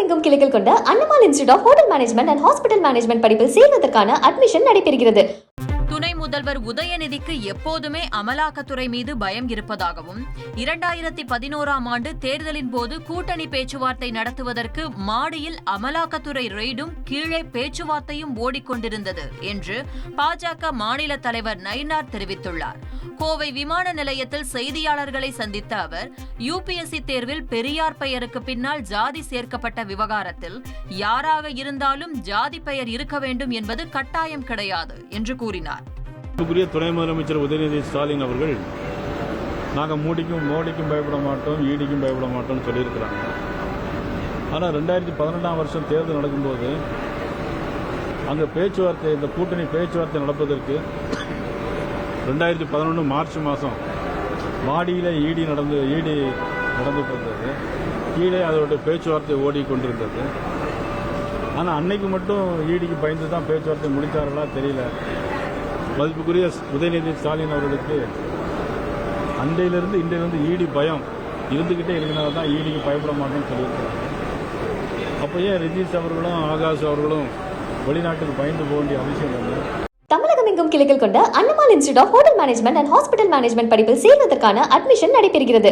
தமிழகமெங்கும் கிளைகள் கொண்ட Annamal institute of hotel management and hospital management படிப்பில் சேர்வதற்கான அட்மிஷன் நடைபெறுகிறது. துணை முதல்வர் உதயநிதிக்கு எப்போதுமே அமலாக்கத்துறை மீது பயம் இருப்பதாகவும் 2011ஆம் ஆண்டு தேர்தலின் போது கூட்டணி பேச்சுவார்த்தை நடத்துவதற்கு மாடியில் அமலாக்கத்துறை ரெய்டும் கீழே பேச்சுவார்த்தையும் ஓடிக்கொண்டிருந்தது என்று பாஜக மாநில தலைவர் நயினார் தெரிவித்துள்ளார். கோவை விமான நிலையத்தில் செய்தியாளர்களை சந்தித்த அவர், யுபிஎஸ்சி தேர்வில் பெரியார் பெயருக்கு பின்னால் ஜாதி சேர்க்கப்பட்ட விவகாரத்தில் யாராக இருந்தாலும் ஜாதி பெயர் இருக்க வேண்டும் என்பது கட்டாயம் கிடையாது என்று கூறினார். துணை முதலமைச்சர் உதயநிதி ஸ்டாலின் அவர்கள் நாங்கள் மோடிக்கும் பயப்பட மாட்டோம், ஈடிக்கும் பயப்பட மாட்டோம்னு சொல்லியிருக்கிறாங்க. ஆனால் 2012ஆம் வருஷம் தேர்தல் நடக்கும்போது அங்கே பேச்சுவார்த்தை, இந்த கூட்டணி பேச்சுவார்த்தை நடப்பதற்கு 2011 மார்ச் மாதம் மாடியில் ஈடி நடந்துட்டு இருந்தது, கீழே அதோட பேச்சுவார்த்தை ஓடிக்கொண்டிருந்தது. ஆனால் அன்னைக்கு மட்டும் ஈடிக்கு பயந்து தான் பேச்சுவார்த்தை முடித்தார்களா தெரியல. மதிப்புக்குரிய உதயநிதி ஸ்டாலின் அவர்களுக்கு இன்றையிலிருந்து ஈடி பயம் இருந்துக்கிட்டே இருக்கிறனால தான் ஈடிக்கு பயப்பட மாட்டேன்னு சொல்லியிருக்கிறாங்க. அப்போ ஏன் ரிஜிஸ் அவர்களும் ஆகாஷ் அவர்களும் வெளிநாட்டுக்கு பயந்து போக வேண்டிய அவசியம் இல்லை? தமிழகமெங்கும் கிளைகள் கொண்ட Annamal institute of hotel management and hospital management படிப்பில் சேர்வதற்கான அட்மிஷன் நடைபெறுகிறது.